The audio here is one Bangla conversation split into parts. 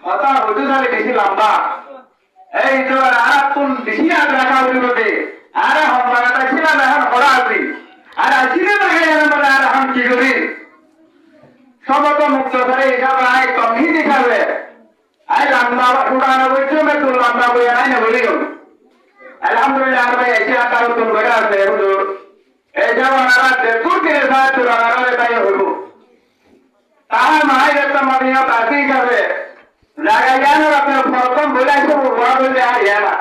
কথা বুঝে যাবে বেশি লম্বা এই তো আর তুম বেশি আগ রাখা উঠবে আর হমারাটা ছিল না এখন হরা আছি আর আসিলে না মানে আর এখন কি করি সমত মুক্ত ধরে হিসাব আয় কমই দেখাবে আই লম্বা উড়ানো বলছো मैं तो লম্বা বই আই না বলি গো আলহামদুলিল্লাহ আর ভাই এসে আকার তো বড় আছে হুজুর এই জামানারা দেখুন কে সাথে রানারে তাই হলো তাহা মাই একটা মানিয়া তাসি যাবে লাগা জানো আপনার প্রথম বলাইছো বড় বলে আর ইয়ালা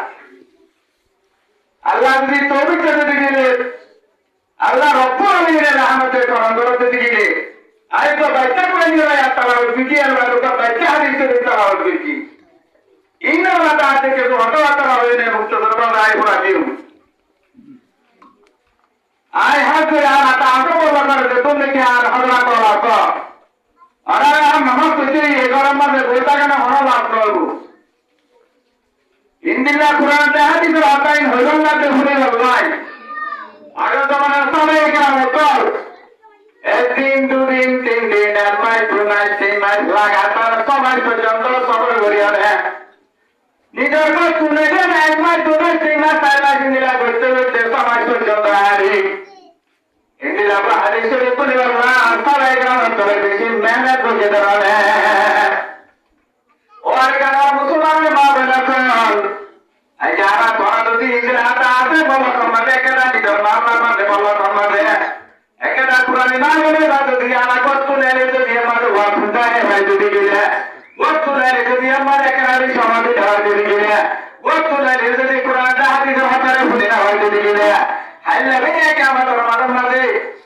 আল্লাহ যদি তৌফিক করে দিলে আল্লাহ রব্বুল আলামিনের রহমতের করম করতে দিলে আই তো বাচ্চা করে নিয়ে একটা বিকি আর বাচ্চা বাচ্চা হাদিসে দিতে হবে বিকি ইন্না ওয়াতা থেকে তো হঠাৎ হবে না মুক্ত দরবার আই পুরা দিও আই হাতে আর আটা আটো বলা করে তুমি কি আর হলা করা তো আর हम सोचे ये गरम में बोलता के ना होना लाभ करो इंदिला कुरान में हादिस आता है होलंगा के हुए लगवाई आगे तो मैंने समय क्या होता एक दिन दो दिन तीन दिन एक मास दो मास तीन मास लगातार समय पर्यंत सफर करिया है निजर को सुने के ना एक मास दो मास तीन मास चार मास इंदिला करते हुए समय पर्यंत आ रही इंदिला का हादिस से बोले वाला अंतर है क्या अंतर है बेसी मेहनत को के दौरान है और क्या मुसलमान में मां बना कर अजारा थोड़ा तो इंदिला आता आते बोलो कमरे के ना निधर मां दे बोलो कमरे एकदा पुरानी ना बोले बात दिया ना को तू ले तो दिया मां वो खुदा है भाई तो दी है वो तू ले तो दिया मां एकदा भी समाधि धर दी है वो तू ले तो कुरान का हादिस हमारे भूले ना भाई तो दी है हल्ला भी क्या मतलब मालूम ना दे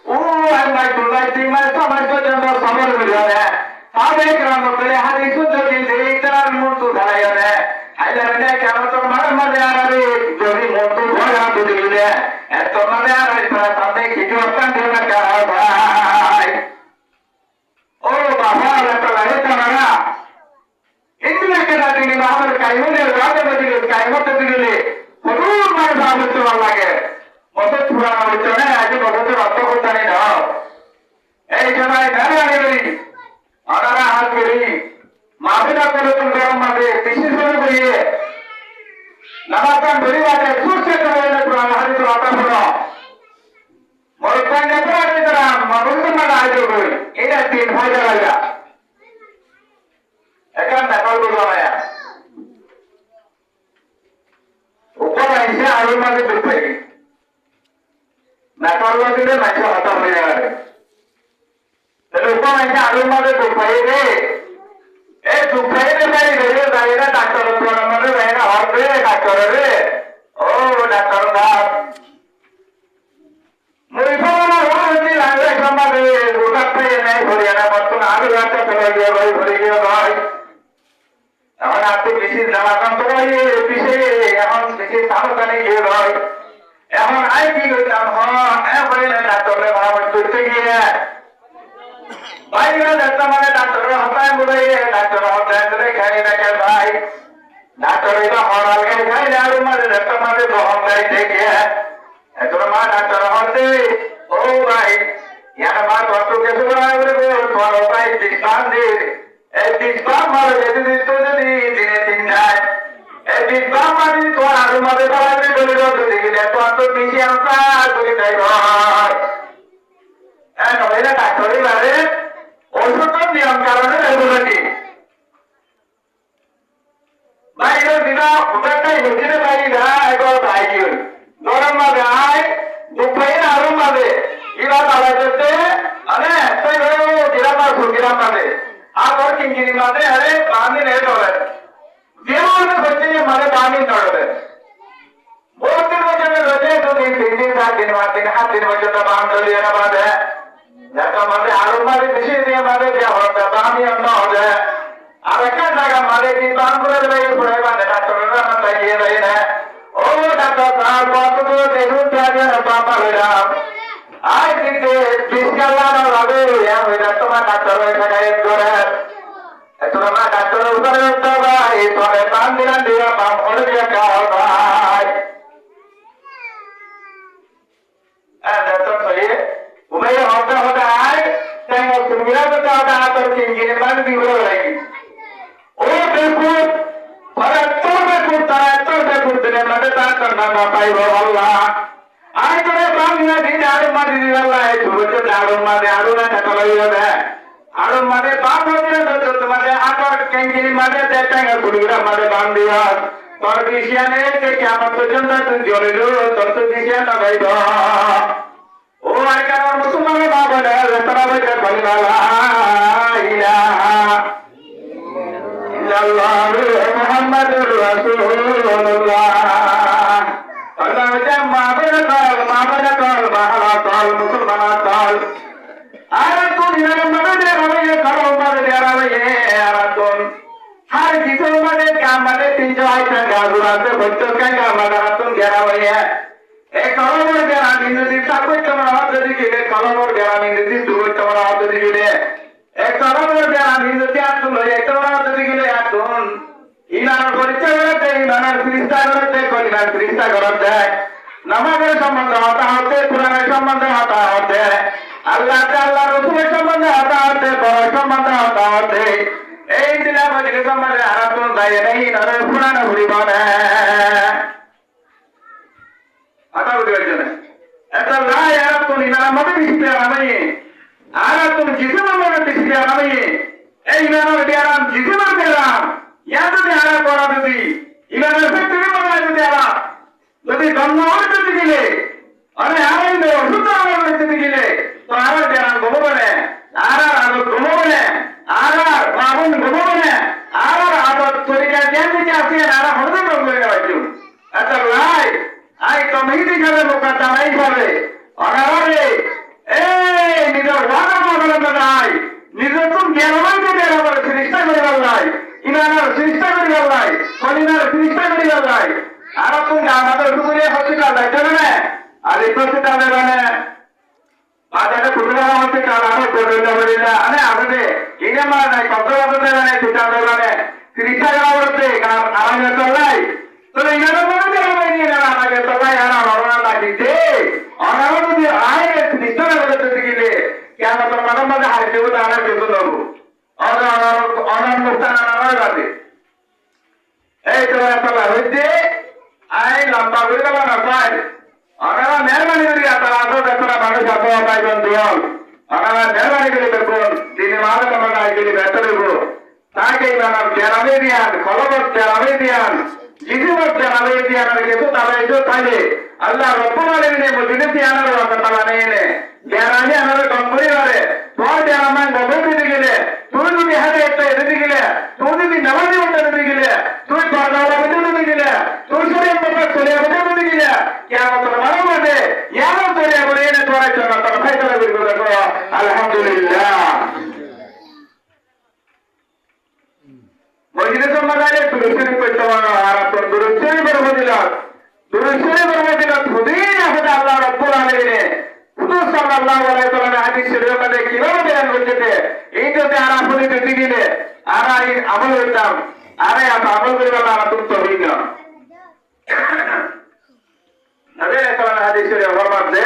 ओ अल्लाह तुल्लाह ती मैं समझ को जब समझ में जा रहा है सादे कराम करे हादिस तो दिल दे इतना मुंह तो धराया है हल्ला ने क्या मतलब मालूम ना आ रहा है जो भी मुंह तो भरा तो दिल है तो मने आ रहा है इतना सामने की जो अपन देना क्या भाई ओ बाबा अल्लाह ताला है तुम्हारा इतना के ना दिन बाहर कायमो ने रात में दिल कायमो तो दिल हुजूर मारे सामने तो लगे মতো পুরানো হচ্ছে না আগে বলতে রক্ত করতে নেই না এই সময় মেরে আগে বেরি আনারা হাত বেরি মাফিনা করে তুমি মাঝে বিশেষ করে বেরিয়ে নামাজান বেরি বাজে সুরসে করে পুরান হাদিস রাতা শোনো মরকান নেতা আগে তারা মানুষের না আগে কই এটা তিন ভাই লাগা একান নেপাল বলবায়া উপর আইসে আরো মাঝে দুপাই नेपाल दिले मान्छे हता भइरहेको अरे त्यसले उप मान्छे आलु मात्रै दुखाइले ए दुखाइले चाहिँ धेरै जाएर डाक्टर बनाउनु भएन हर्दै डाक्टर रे ओ डाक्टर साहब मुइफोना होनी लाग्दै सम्बन्धे रुकाप्पै नै भरिएन बस्तु आलु रात चलाइयो भरियो भाइ এখন আপনি বেশি জানাতাম তো এই বিষয়ে এখন বেশি সাবধানে গিয়ে ভাই এখন আই কি করতাম হ্যাঁ বলে ডাক্তারের পরামর্শ করতে গিয়ে ভাইরা ডাক্তার মানে ডাক্তারের হতায় বলে ডাক্তার হতায় করে খাই দেখে ভাই ডাক্তার এটা হরাল খাই না আর মানে ডাক্তার মানে গ্রহণ দেয় দেখে এখন মা ডাক্তার হতে ও ভাই ইয়ার মা ডক্টর কে সুরা বলে তোমার ভাই দিশান দে এই দিশান মারে যদি দিত যদি দিনে তিন যায় এই দিশান মানে তোমার আর মাঝে বাড়াবে বলে দাও দেখলে তো আর তো বেশি আমরা বলে দেয় ভাই হ্যাঁ নইলে ডাক্তারই বারে ওষুধ নিয়ম কারণে রেগুলারি বাইরে দিনা ওটাই হচ্ছে বাইরে না একবার বাইরে গরম মাঝে আয় দুপুরে আরো মাঝে ইরা তালা করতে আরে তাই ধরো দিলাম না সুদিলাম মাঝে আর কিঙ্কিনি মাঝে আরে বাঁধি নেই ধরে যেমন হচ্ছে মানে বাঁধি ধরবে বহুত দিন পর্যন্ত রয়েছে দুদিন তিন দিন 4 দিন 5 দিন 7 দিন পর্যন্ত বাঁধ ধরিয়ে না বাঁধে যাতে মাঝে আরো মাঝে বেশি দিয়ে মাঝে দেওয়া হবে বাঁধি অন্য হবে আর একটা জায়গা মাঝে দিন বাঁধ করে দেবে ঘুরে বাঁধে ডাক্তাররা মাথায় গিয়ে দেয় না ও ডাক্তার সাহেব কতগুলো দেখুন বাবা হইলাম আজ দিতে 20 কাল্লা হবে তোমার ডাক্তার হয়ে থাকায় করে তোমার ডাক্তার উপরে উঠতে ভাই তোরে 5 দিন দিয়ে বাপ হলে দিয়ে খাও ভাই ডাক্তার সহি উমের হতে হতে আয় কিনকিনে বাড়ি দিগুলো লাগে ও বেকুত ওরা এত বেকুত তারা এত বেকুত দিলে মাঠে তার না পাইব আল্লাহ আই করে বাংলা দিনে আরো মাটি দিল আল্লাহ ছোট আরো মাঝে আরো না টাকা লাগিয়ে দেয় আরো মাঝে বাপ হয়ে তোমাদের আটার কিনকিনি মাঝে দেখা কুড়িরা মাঝে বান দিয়া তোর বিশিয়ানে থেকে আমার পর্যন্ত তুই জ্বলিল তোর তো বিশিয়া লাগাইব ও আর কারণ মুসলমানের মা বলে তারা বলে বলিলা মুহাম্মাদুর রাসূলুল্লাহ আল্লাহ যে মা বলে কল বাহালা কল মুসলমান কল আর তুই না মনে রে করো মনে রে আর তুই हर किसी मने काम मने तीन जो आई चंगा गुराते बच्चों का काम मना तुम गया हुआ है एक करोड़ गया नींद दिन तक कोई कमरा हाथ दे दिए करोड़ गया नींद दिन दो कमरा हाथ दे दिए एक करोड़ गया नींद दिया तुम एक कमरा हाथ दे दिए यार तुम इनार परिचय करते इनार फिरिस्ता करते नमाज़ संबंध होते पुराने संबंध होते अल्लाह ताला रसूल संबंध होते बड़ा संबंध होते এই দিলা মজকে সম্মানে আরাতুন দায়ে নেই নরে পুরানো হরিবানে আতা বুঝতে পারছেন এটা লা আরাতুন ইনা মতে বিশিতে আমি আরাতুন জিসম মতে বিশিতে আমি এই ইমানের দিয়ারাম জিসমের দিয়ারাম ইয়াতে দিয়ারা করা দিদি ইমানের ফ্যাক্টরি বানাই দিয়ারা যদি গন্ধ হতে দিলে আরে আরাই নো সুতো হতে দিলে তো আর দিয়ারাম গো বলে আর গো বলে আর বাবুন গোবনে আর আদত তরিকা জানি যাচ্ছে আর হরদে বলে গেছে আচ্ছা লাই আই কমিটি করে মুকাদ্দা নাই করে আরে এই নিজের ওয়াদা বলে নাই নিজের তুমি জ্ঞানবান দিয়ে বলে সৃষ্টি করে বলাই ইনার সৃষ্টি করে বলাই কলিনার সৃষ্টি করে বলাই আর তুমি আমাদের উপরে হসপিটাল যাইতে না আর এই হসপিটালে মানে আদারে পুরো হতে কালানো করে দেবে না আরে আমাদের ইনে মানে নাই কত বছর মানে সেটা মানে তিরিশা করতে কারণ আমাদের চলাই তো ইনারা বলে যে আমি নিয়ে না আমাকে চলাই আর আমরা লাগিতে আমরা যদি আয় তিরিশা করতে গেলে কেন তো মানব মাঝে হাইতে বলে আমরা যেতে দেব অনার মুক্তান আনার লাগে এই তো চলা হইতে আই লম্বা হয়ে গেল না পাই আপনারা মেহরবানি করে আপনারা আসো আপনারা মানুষ আসো পাইবেন দিয়ল আপনারা মেহরবানি করে দেখুন তিনি মানুষ আমরা আইগেলি বেতন দেব তাকে ইমাম জানাবে দিয়ান খলবত জানাবে দিয়ান জিজিবত জানাবে দিয়ান আর কিছু তাহলে এসো তাইলে আল্লাহ রব্বুল আলামিন মসজিদে দিয়ানার ওয়াকা তালা নেনে জানালে আমাদের কম্পনি করে তোর জানামান বদল দিতে গেলে তুই যদি হাতে একটা এদিকে গেলে তুই যদি নামাজি উঠতে দিতে গেলে তুই পর্দাওয়ালা বেঁধে দিতে গেলে তুই শরীর মতো চলে বেঁধে দিতে গেলে কেমন তোর মানো মাঝে এমন চলে বলে এনে তোর জন্য তোর ফাইসলা বের করে দেখো আলহামদুলিল্লাহ মসজিদে সম্মানে দুরুশরীফ পড়তে পারো আর তোর দুরুশরীফের ফজিলত খুদিন আছে আল্লাহ রাব্বুল আলামিন হুজুর সাল্লাল্লাহু আলাইহি ওয়াসাল্লাম হাদিস শরীফের মধ্যে কিভাবে বয়ান করেছে এই যদি আর আপনি দিতে গেলে আর এই আমল করতাম আরে আমল করে আল্লাহ তুমি তো হই না নবী রাসূল হাদিস শরীফের মধ্যে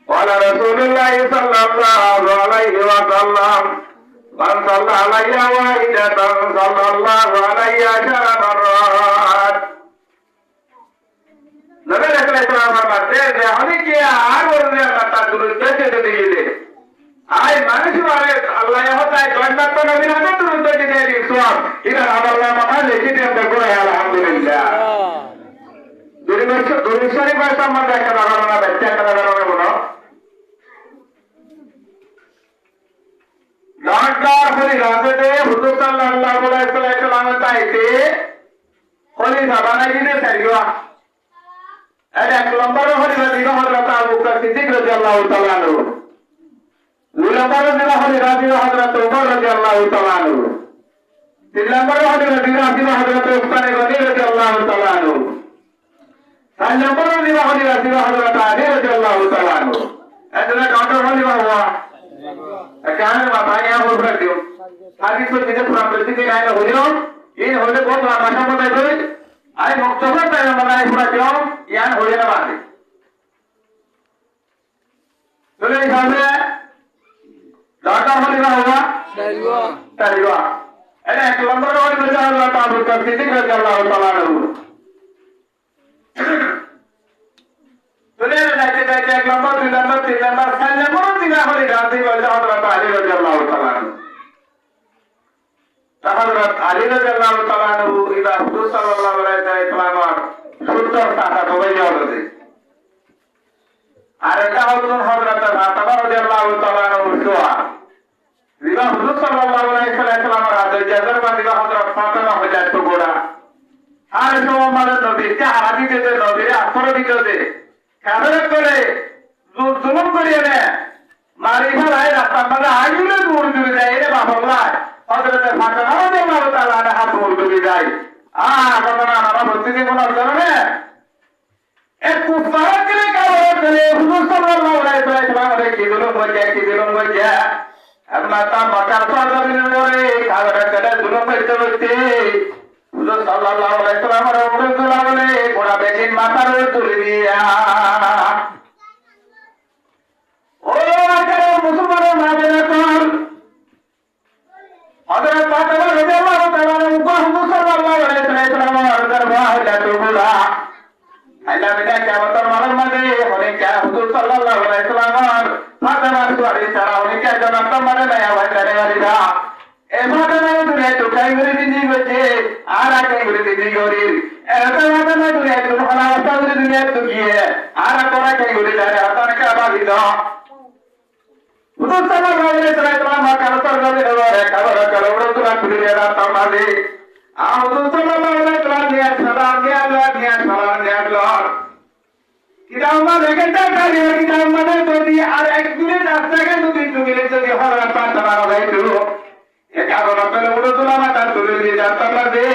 ওয়ালা রাসূলুল্লাহ সাল্লাল্লাহু আলাইহি ওয়াসাল্লাম মান সাল্লা আলাইহি ওয়াহিদাতান সাল্লাল্লাহু আলাইহি আশারা মাররাত নবী রাসূল সাল্লাল্লাহু আলাইহি ওয়াসাল্লাম অনেকে আর বললে আল্লাহ তাআলা দুরূদ দিতে দিলে আই মানুষ মানে আল্লাহ হতায় জন্নাত তো নবীর হাতে দুরূদ দিতে দিছাম এটা আল্লাহ মাথা লিখে দিয়ে বলে আলহামদুলিল্লাহ দুরূদ শরীফের সম্বন্ধে একটা ধারণা ব্যাখ্যা করা যাবে বলো লন্ডন হলি রাজে হুজুর সাল্লাল্লাহু আলাইহি ওয়াসাল্লাম তাইতে হলি বানাই দিতে চাইবা আর এক নম্বর হলি রাদিগা হযরত আবু বকর সিদ্দিক রাদিয়াল্লাহু তাআলা আনহু দুই নম্বর হলি রাদিগা হযরত ওমর রাদিয়াল্লাহু তাআলা আনহু তিন নম্বর হলি রাদিগা হযরত উসমান গনি রাদিয়াল্লাহু তাআলা আনহু চার নম্বর হলি রাদিগা হযরত আলী রাদিয়াল্লাহু তাআলা আনহু এতটা কাউন্টার হলি বাবা কারণ মাথায় আর বলতে দিও হাদিস তো দিতে পুরো প্রতিদিন আইনা হইলো এই হলে কত ভাষা মনে হয় আই মুক্তসর তাই মনে হয় পুরো দিও ইয়ান হইলো না বাদে চলে এই সামনে দাদা হলি বাবা তাইবা এটা 1 নম্বর ওই বলে আল্লাহ তাআলা সিদ্দিক রাদিয়াল্লাহু তাআলা দুনিয়ার যাইতে যাইতে 1 নম্বর 2 নম্বর 3 নম্বর 4 নম্বর দিনা হলে রাজি বলে হযরত আলী রাদিয়াল্লাহু তাআলা হযরত আলী রাদিয়াল্লাহু তাআলা ইলা হুজুর সাল্লাল্লাহু আলাইহি ওয়াসাল্লাম সুন্দর টাকা দবাইয়া হলো আর এটা হলো হযরত ফাতেমা রাদিয়াল্লাহু তাআলা উসওয়া দিবা হুজুর সাল্লাল্লাহু আলাইহি ওয়াসাল্লাম রাতে জাজার বাদিবা হযরত ফাতেমা হইলা তো গোড়া আর সোমার নবীকে হারাদি দিতে নবীর আসর দিতে কাদরে করে জুলুম করিয়ে নে মারি ফেলায় রাস্তা মাঝে আইলে দূর দূরে যায় রে বাবা হযরত ফাতেমা রাদিয়াল্লাহু তাআলা হাত দূর দূরে যায় ঘটনা আমার বলতে দিব না জানে একটু ফারাক করে কারণ করে হুজুর সাল্লাল্লাহু আলাইহি ওয়াসাল্লাম কি জুলুম হচ্ছে আপনার তা মাথার পাগলের পরে কাগরে করে জুলুম করতে হচ্ছে হুজুর সাল্লাল্লাহু আলাইহি ওয়াসাল্লামের উপরে তোলা বলে গোড়া বেদিন মাথার তুলে দিয়া ও আকারে মুসলমানের মাঝে কর হযরত ফাতেমা রাদিয়াল্লাহু তাআলা উপর হুজুর সাল্লাল্লাহু আলাইহি ওয়াসাল্লামের দরবার হইলা তো গোড়া আল্লাহ বিনা কিয়ামতের মাঠের মাঝে অনেক হুজুর সাল্লাল্লাহু আলাইহি ওয়াসাল্লাম ফাতেমার সুয়ারি ছাড়া অনেক জান্নাত মানে নয়া ভাই করে বাড়িরা এ ফাতেমা দুনিয়া তো কাই করে দিনি গেছে আর কাই করে দিনি গরি এত ফাতেমা দুনিয়া তো ভালো অবস্থা করে দুনিয়া তো গিয়ে আর তোরা কাই করে যায় আতার কা বাবিদ হুজুর সাল্লাল্লাহু আলাইহি ওয়াসাল্লাম কারতর গলে রে কাবর কাবর তোরা খুলে রাত মাঝে হুজুর সাল্লাল্লাহু আলাইহি ওয়াসাল্লাম নিয়া সালাম নিয়া সালাম নিয়া কিরামা লেগেটা কালি কিরামা যদি আর একদিনে রাস্তাকে যদি চুগিলে যদি হরার পাতা মারা যাইতো এ কারণ পেলে উড়ো তোলা মাথা তুলে দিয়ে যাতাম না দে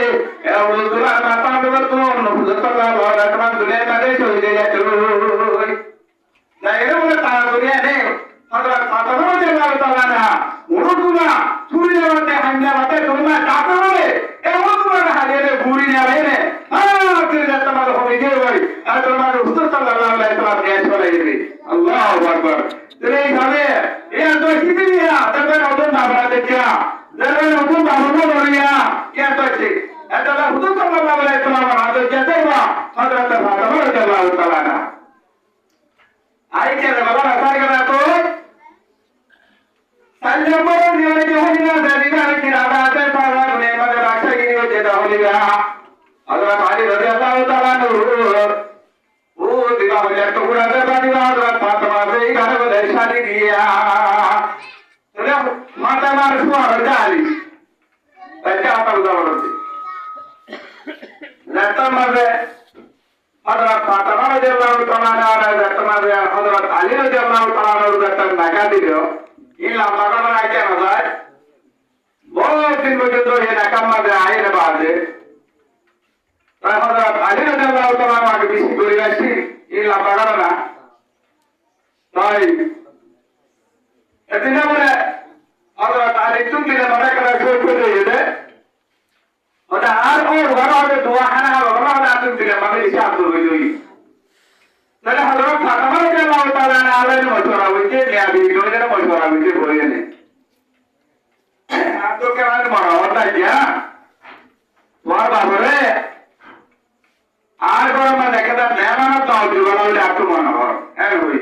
এ উড়ো তোলা মাথা দেবার তো হুজুর সাল্লাল্লাহু আলাইহি ওয়াসাল্লাম দুনিয়া কাছে চলে যাইতো না এর বলে তা দুনিয়া নেই হযরত ফাতেমা রাদিয়াল্লাহু তাআলা না উড়ো তোলা চুরি যাওয়াতে হামলা মাথা তোমরা কাকে বলে এ উড়ো তোলা হারিয়ে ঘুরি না রে তেরে যাতাম না হবে গে ভাই আর তোমার হুজুর সাল্লাল্লাহু আলাইহি ওয়াসাল্লাম নিয়ে চলে গেছে আল্লাহু আকবার তেরে এইভাবে এই তো কিবি নিয়া তবে নতুন ভাবনা দেখিয়া যারা নতুন ভাবনা বলিয়া কে আছে এটা হুজুর সাল্লাল্লাহু আলাইহি ওয়াসাল্লাম হাতে যেতে বা হযরত ফাতেমা রাদিয়াল্লাহু তাআলা না আইকে বাবা আসার করা তো সাল্লাল্লাহু আলাইহি ওয়াসাল্লাম দেবিনা কি রাধা আছে পাওয়া গুনে মধ্যে রাখা গিয়ে যেটা হলিয়া হযরত আলী রাদিয়াল্লাহু তাআলা ও দিবা বলে তো পুরা দে বাদিবা হযরত ফাতেমা এই ঘরে বলে শাদি দিয়া তাহলে ফাতেমার সুয়ার জালি এটা আমার উদাহরণ রাস্তার মাঝে হযরত ফাতেমা রাদিয়াল্লাহু তাআলা আর রাস্তার মাঝে হযরত আলী রাদিয়াল্লাহু তাআলা রাস্তার নাকা দিল ইল্লা বাগান আইতে না যায় বহুত দিন পর্যন্ত এই নাকার মাঝে আইনে বাজে হযরত আলী রাদিয়াল্লাহু তাআলা আমাকে বেশি করে রাখছি এই লাপাড়া না তাই এদিন আমরা হযরত আলী তুমি মনে করে শুরু করে দিলে ওটা আর ওর ঘরে দোয়া খানা হবে না তুমি দিলে মানে হিসাব করবে লই তাহলে হযরত ফাতেমা রাদিয়াল্লাহু তাআলা আলাইহি মশওয়ারা হইছে নিয়া বিবিদের মশওয়ারা হইছে বলে নে আর তো কেমন মনে হতা গিয়া তোমার বাবরে আর গরম দেখে তার মেহমান তো জীবন হলে একটু মনে হয় হ্যাঁ হই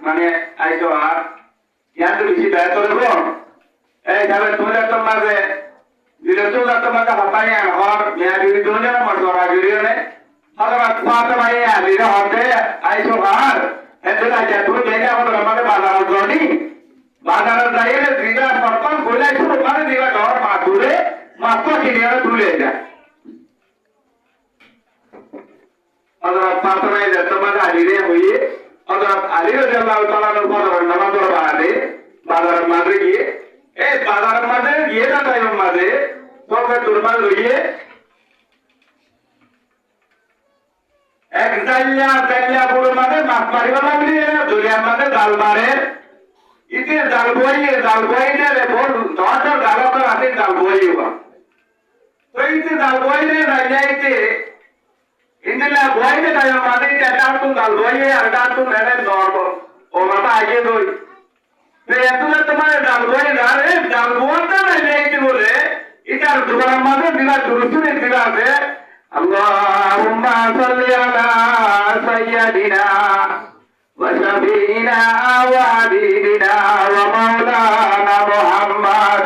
মানে আইতো আর ইয়াতে বেশি ব্যয় করবো এই যাবে তোমাদের তো মাঝে দিলে তো মাঝে হতাই আর মেয়া দিদি দুজনে মশওয়ারা গিরিও নেই হযরত ফাতেমা আলীর হাতে আইছো আর এতে লাগে তুই দেখে আমাদের আমাদের বাজার জনি বাজার যাইয়ে দিদা সরপঞ্চ বলে শুরু করে দিবা ঘর মা তুলে মাত্র কিনে তুলে যায় হযরত ফাতেমা তোমাদের আলীরে হইয়ে হযরত আলী রাদিয়াল্লাহু তাআলা পরে নামাজ পড়াতে বাজারের মাঝে গিয়ে এই বাজারের মাঝে গিয়ে না টাইমের মাঝে তোকে দুর্মাল লইয়ে এক জাল্লা পুরো মাঝে মাছ মারিবা লাগলি দরিয়ার মাঝে জাল মারে ইতে জাল বইয়ে না রে বল দশ জাল করে হাতে জাল বইয়ে Itu dalboyne rajaite. Indila boyne tayo mane chatatu dalboye ardatu nene norbo. O mata aje doi. Peetula tumare dalboye rare dalbonta rajaite bole. Itar dugaram mane dila durusune dilase. Allahumma salli ala sayyidina wa shafiina wa habibina wa maulana Muhammad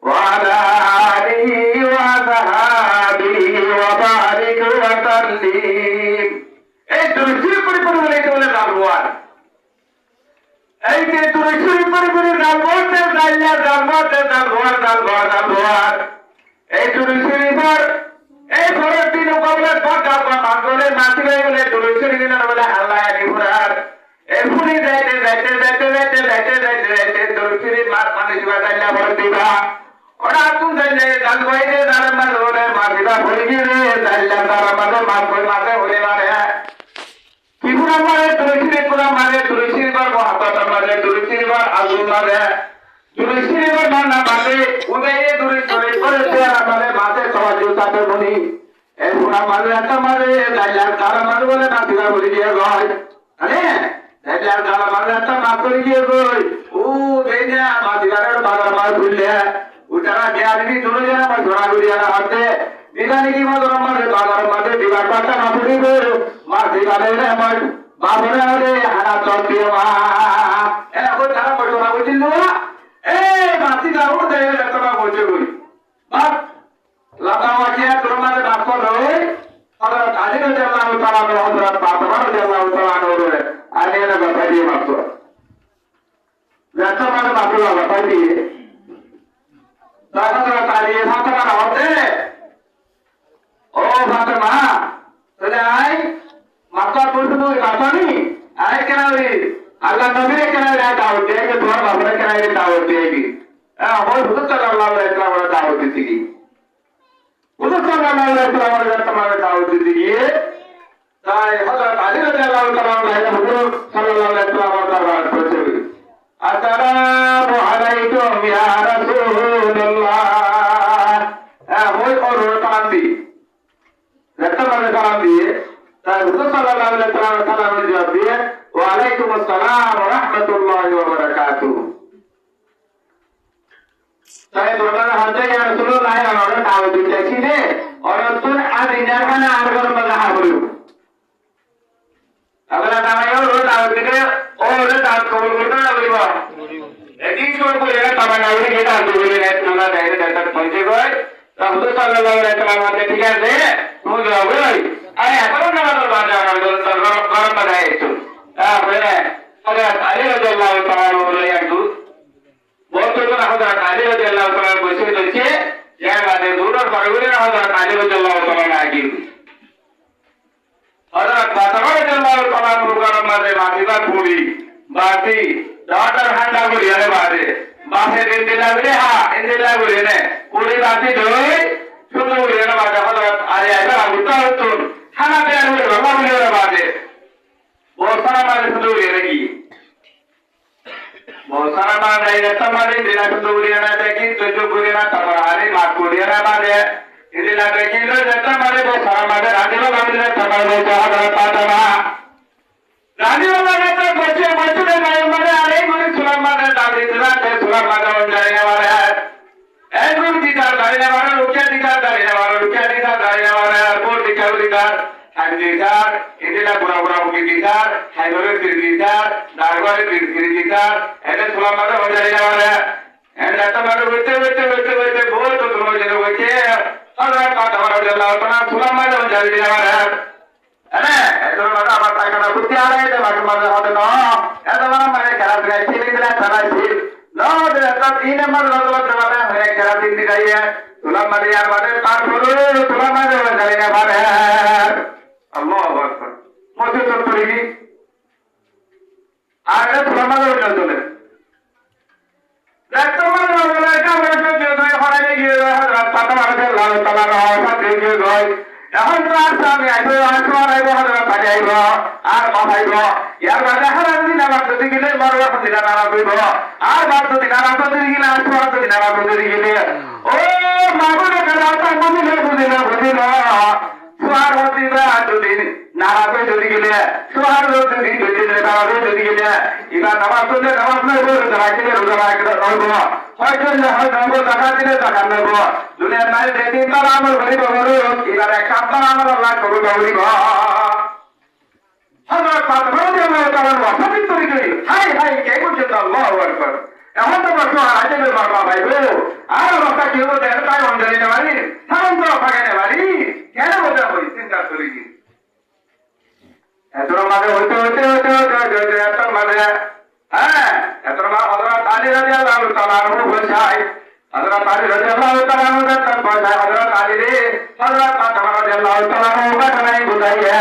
wa ala alihi wa sahbihi wa barik wa sallim. Ei durusune puri puri bole bole dalboar. Ei ke durusune puri puri dalbote dalboar. Ei durusune par এই ঘরের দিন কবলের পর ডাকবা মাগলে নাচি হয়ে গেলে তুলসীর দিনের বলে আল্লাহ নিপুরার এরপুরি যাইতে তুলসীর মাছ পানি শিবা চাইলা ভর দিবা ওরা তুম চাইলে ডাল বাইরে দাঁড়ার মাঝে বলে মা দিবা ভরে গিয়ে চাইলা দাঁড়ার মাঝে মাছ বই মাঝে হলে মারে ত্রিপুরা মারে তুলসীর বার মহাত্মা মারে তুলসীর বার আগুন মারে তুলসীর বার মান্না মারে উদয়ে তুলসী করে আমাদের মাঝে সমাজ সাথে বলি এরপুরা মাঝে একটা মারে চাইলার তারা মাঝে বলে না দিবা বলে গিয়ে গয় আরে চাইলার তারা মাঝে একটা মাছ করে গিয়ে গই ও দেই না মা দিবারের বাবার মাছ ভুললে উঠারা দেয়ালি দূরে যেন আমার ঘোড়া ঘুরিয়ে না হাতে দিদানি কি মা ধরম মাঝে বাবার মাঝে দিবার পাতা না ফুটিব মা দিবারের আমার বাবরে আরে হারা চলতে মা এখন তারা ঘোড়া বুঝিল এ মাছি যাও দেয় একটা বলছে বই বাপ লাগাওয়াকে তোমাদের ডাক্তার রই হযরত আলী রাদিয়াল্লাহু তাআলা হযরত ফাতেমা রাদিয়াল্লাহু তাআলা নরে আলী না কথা দিয়ে মাত্র যাতে মানে মাত্র কথা দিয়ে হযরত আলী ফাতেমা হতে ও ফাতেমা তাহলে আই মাত্র বলতো কাটানি আই কেন রে আল্লাহ নবীরে কেন রে দাওয়াত দেয় যে তোমার বাবারে কেন রে দাওয়াত দেয়নি ওই হুজুর সাল্লাল্লাহু আলাইহি ওয়াসাল্লাম দাওয়াত দিতে কি হুজুর সাল্লাল্লাহু আলাইহি ওয়াসাল্লাম তোমাকে দাওয়াত দিতে গিয়ে তাই হযরত আলী রাদিয়াল্লাহু তাআলা হুজুর সাল্লাল্লাহু আলাইহি ওয়াসাল্লাম দাওয়াত করেছে আসসালামু আলাইকুম ইয়া রাসূলুল্লাহ ওই ওর পান্তি রাসূলুল্লাহ সালাম দিয়ে তাই হুজুর সাল্লাল্লাহু আলাইহি ওয়াসাল্লাম জবাব দিয়ে ওয়া আলাইকুম আসসালাম ওয়া রাহমাতুল্লাহি ওয়া বারাকাতুহু তাই বর্তমানে হচ্ছে যে রাসূলুল্লাহ আমাদের দাওয়াত দিতেছি রে অরতুন আদিনার খানা আরগর মজা হাবলু আগলা দামায়ও রো দাওয়াত দিতে ও রে দাওয়াত কবুল করতে না বলিব এদিন কোন বলে তাবা না উনি এটা বলে না তোমরা দাইরে দাইতে পৌঁছে গয় রাসূল সাল্লাল্লাহু আলাইহি ওয়াসাল্লাম ঠিক আছে মুই যাও ভাই আরে এখন না বল বাজা গরম বাজায় একটু বলে হযরত আলী রাদিয়াল্লাহু তাআলা বলে একটু বলতো না হযরত আলী রাদিয়াল্লাহু তাআলা বসে রয়েছে এর বাদে দূরের পরগুলো হযরত আলী রাদিয়াল্লাহু তাআলা আগে হযরত ফাতেমা রাদিয়াল্লাহু তাআলা প্রোগ্রাম মাঝে মাটিবা পুরি বাতি দাটার হান্ডা করি আরে বাদে বাসে দিতে লাগলে ইন্দিলা করি নে পুরি বাতি ধরে শুরু করি না বাদে হযরত আলী আইবা উত্তর উত্তর খানা দেয়া হলো বাবা বলে বাদে বসারা মাঝে শুরু করি নাকি বসারা মাঝে এটা মাঝে দিনা শুরু করি না দেখি তো করি না তারপর আরে মাত করি না বাদে ইন্দিলা দেখি লো যেটা মাঝে বসারা মাঝে রাজিবা বাদে তারপর হযরত ফাতেমা রাজিবা বাদে বসে বসে মানে আরে গুলি সুলাম মাঝে দাবি দিলা তে সুলাম মাঝে জায়গা মারে এই গুলি দিদার দাঁড়িয়ে মারে রুকিয়া দিদার দাঁড়িয়ে মারে রুকিয়া দিদার দাঁড়িয়ে মারে কোন দিকা দিদার দিদার ইন্দিলা বুড়া বুড়া মুখি দিদার হাইগরে দিদার দারবারে দিদার এটা সুলাম মাঝে জায়গা মারে এন্ডা তো মারে বইতে বল তো তোমার জন্য বইতে হযরত ফাতেমা রাদিয়াল্লাহু তাআলা সুলাম মাঝে জায়গা মারে আরে এতো মাঝে আমার টাকাটা বুঝতে আরে এটা মাঝে হবে না এত বড় মানে খারাপ গাইছি দিলা চালাইছি না দে তো তিন নম্বর রগত মানে হয়ে খারাপ দিন দিলাইয়া সুলাম মাঝে আর মানে পার করো সুলাম মাঝে জায়গা মারে আল্লাহু আকবার মতে তো পড়ি আর সুলাম মাঝে চলে দেখতো মানে বলে কামড়ে যে হরাই গিয়ে হযরত ফাতেমা রাদিয়াল্লাহু তাআলা সাথে গিয়ে গয় এখন তো আর সামনে আইবো আসমার আইবো হযরত আলী আইবো আর মাথাইবো ইয়ার বাদে হারাম দিন আমার যদি গেলে মরবা দিন নারা কইব আর বাদ যদি নারা যদি গেলে আসমার যদি নারা যদি গেলে ও মাগুরে কারা তা মনে হইল সোয়ার হতিবা দুদিন নামাজে যদি গেলে সোয়ার দুদিন দুই দিন নামাজে যদি গেলে এবার নামাজ পড়লে নামাজ নয় রোজা রাখলে রোজা রাখলে রইব হয়তো হয়তো টাকা দিলে টাকা নেব দুনিয়ার নাই যে তিনবার আমল করিব এবার এক সাতবার আমল আল্লাহ করবো দৌড়িব আমার পাত্র তার অসাধিক তৈরি করি হাই হাই কে করছে তো আল্লাহ আকবার এখন তো বসো আজে বাবা ভাই আর অবস্থা কি হলো দেখ তাই অঞ্জলি নেবারি সামন তো ফাঁকে নেবারি কেন বোঝা হই চিন্তা করি কি এত মাঝে হইতে হইতে হইতে হইতে হইতে এত মাঝে হ্যাঁ এত মাঝে হযরত আলী রাদিয়াল্লাহু তাআলা আনহু বলছাই হযরত আলী রাদিয়াল্লাহু তাআলা আনহু তার বলছাই হযরত আলী রে হযরত ফাতেমা রাদিয়াল্লাহু তাআলা আনহু ঘটনাই বুঝাইয়া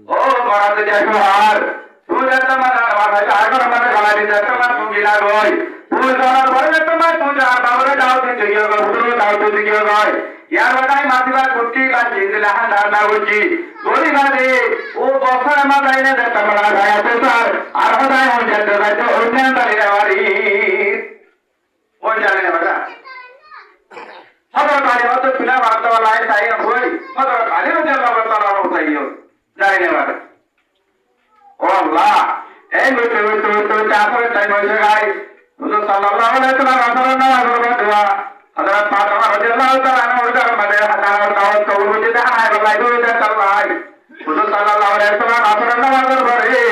ও মরাতে দেখো আর তুই এত মাঝে মাঝে আগর মাঝে গলা দিতে তোমার সঙ্গীলা গই তুই জানার পরে তোমার পূজা বাবরে দাও দিতে গিয়ে গো হুজুর দাও দিতে গিয়ে গই ইয়ার বাদাই মাতিবার কুটি বা জিন্দলা হান্ডা না উজি গরি বাদে ও বছর মাদাই না দেখতে বড় গায় তো স্যার আর বাদাই হন যেতে যাইতে অন্য বাড়ি বাড়ি কোন জানে না বাবা হযরত আলী হযরত পিলা বার্তা লাই তাই হই হযরত আলী রাদিয়াল্লাহু তাআলা আনহু তাইও জানে না বাবা ও আল্লাহ এই তো চাপে তাই বসে গায় হুজুর সাল্লাল্লাহু আলাইহি ওয়াসাল্লাম আসরের নামাজ পড়বা দোয়া হযরত ফাতেমা রাদিয়াল্লাহু তাআলা আনহার মধ্যে হাজার দাওয়াত কবুল হতে দেখা হয় বলাই দৌড়ে চালাই হুজুর সাল্লাল্লাহু আলাইহি ওয়াসাল্লাম আসরের নামাজ পড়ে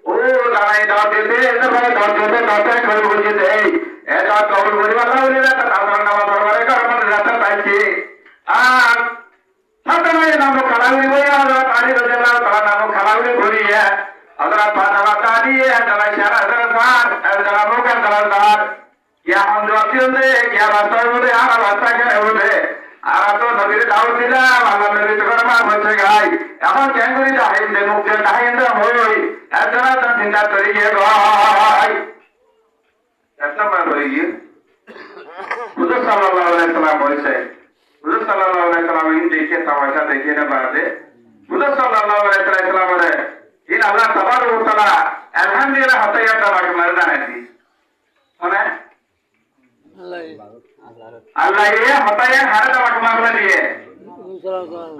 ও দাঁড়াই দাওয়াত দিতে এরপরে দাওয়াত দিতে দাওয়াত কবুল হতে দেই এ দাওয়াত কবুল করি আল্লাহ বলে তা আসরের নামাজ পড়বারে কারণে রাতে পাইছে আর ফাতেমার নাম খালাউরি বইয়া হযরত আলী রাদিয়াল্লাহু তাআলা নাম খালাউরি করিয়া हज़रत फातिमा तादी है तला इशारा सरकार तला मुकन तलादार क्या हम जो होते क्या रास्ता होते आना रास्ता क्या होते आना तो नबी दाऊद दिला वाला नबी तो कर्मा बचे गाय এখন কেন করি তাই যে মুক্তি তাই এন্ড হই এতনা তো চিন্তা করি গে ভাই এত মান হই গে হুজুর সাল্লাল্লাহু আলাইহি সাল্লাম বলেছে হুজুর সাল্লাল্লাহু আলাইহি সাল্লাম ইন দেখে তামাশা দেখে না বাদে হুজুর সাল্লাল্লাহু আলাইহি সাল্লাম इन अल्लाह तबारक व तआला अल्हम्दुलिल्लाह हतया तबारक मर्दान है होना अल्लाह ये हतया हर तबारक मर्दान है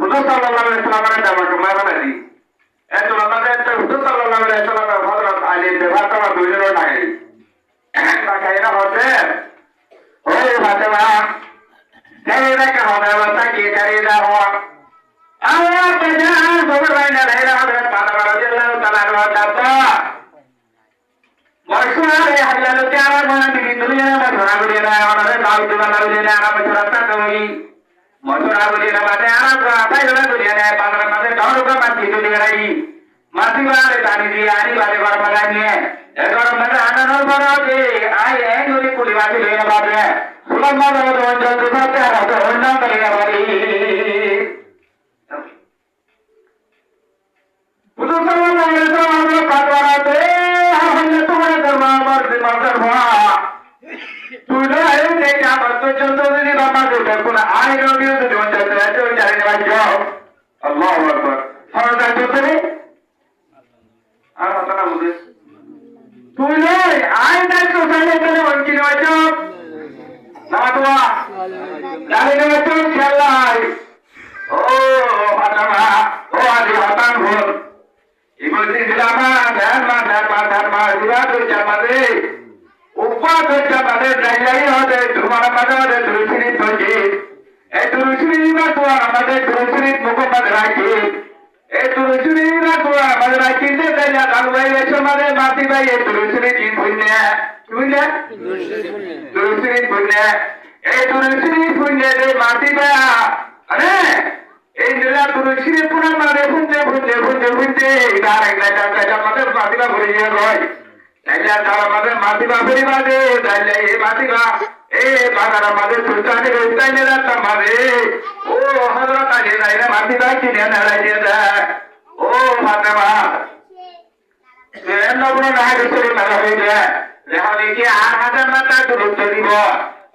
हुजूर सल्लल्लाहु अलैहि वसल्लम ने तबारक मर्दान दी ए तो আমাদের তো হুজুর সাল্লাল্লাহু আলাইহি ওয়াসাল্লাম হযরত আলী বেভাতা দুইজন নাই তাকাইরা হতে ওই ফাতেমা তেরে কা হবে বাতা কি করেদা হো আল্লাহ তাআলা সুবহানাহু ওয়া তাআলা হযরত ফাতেমা রাদিয়াল্লাহু তাআলা আনহা মরসুমারে হাল্লালু তাআলা মানে দিদি দুনিয়া মে ধরা গড়িয়ে না আমারে দাউদ বানাল দিনা আমি রাস্তা কই মরসুরা বলি না বাদে আনা তাই ধরে দুনিয়া নে পাগলা মাঝে দাউদ মাটি দুনিয়া রাই মাটি বারে দানি দিয়ে আনি বারে বার বাগানিয়ে এগর মধ্যে আনন্দ বড়বে আই এই নরি কুলি বাকি লইয়া বাদে সুলমান রদন যত করতে হবে অন্য করিয়া বাড়ি হুজুর সাল্লাল্লাহু আলাইহি ওয়াসাল্লাম কাতরাতে हमने तुम्हारे दरबार पर जिम्मा करवा तूने आए थे क्या बच्चों चलते नहीं बाबा जो देखो ना आए लोग तो जो चलते रहते हो जाने वाले जाओ अल्लाह अकबर हम जाते थे आप बताना मुझे तूने आए थे तो साले तेरे उनकी नवाजो नवाजुआ डाले नवाजो चला ओ फातिमा ओ आदि हतान हो इबती दिलामा धर्मा दिला तो जमादे उपा तो जमादे जाई होते तुम्हारा मदद दुरुसरी तो जी ए दुरुसरी ना तो हमारे दुरुसरी मुकम्मल राखी ए दुरुसरी ना तो हमारे राखी दे दया कालवाई ऐसे मारे माती भाई ए दुरुसरी की पुण्य दुरुसरी पुण्य ए दुरुसरी पुण्य दे माती बा अरे এই নীলা তুলসী পুরা মারে ফুটে তার একটা মাঝে মাতিবা ভরে গিয়ে রয় একটা তার মাঝে মাতিবা ভরি বাদে তাইলে এই মাতিবা এই বাগানের মাঝে সুলতানি রইতাই না তা মারে ও হযরত আলী নাইরা মাতিবা কিনে না লাগিয়ে দে ও ফাতেমা এন্ন পুরো না গেছে না হইছে লেখালি কি 8000 মাতা দুরুদ দিব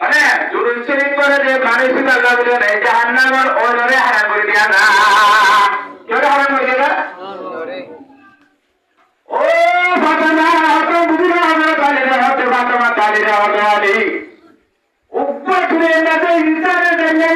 মানে দুরুদ শরীফ পড়ে যে মানুষ আল্লাহ বলে না জাহান্নামের ওরে হারাম করে দিয়া না কেন হারাম করে দিয়া ও ফাতেমা তো বুঝিনা হবে ফাতেমা তালিরা হবে আলী উপর থেকে না ইনসানে দেলে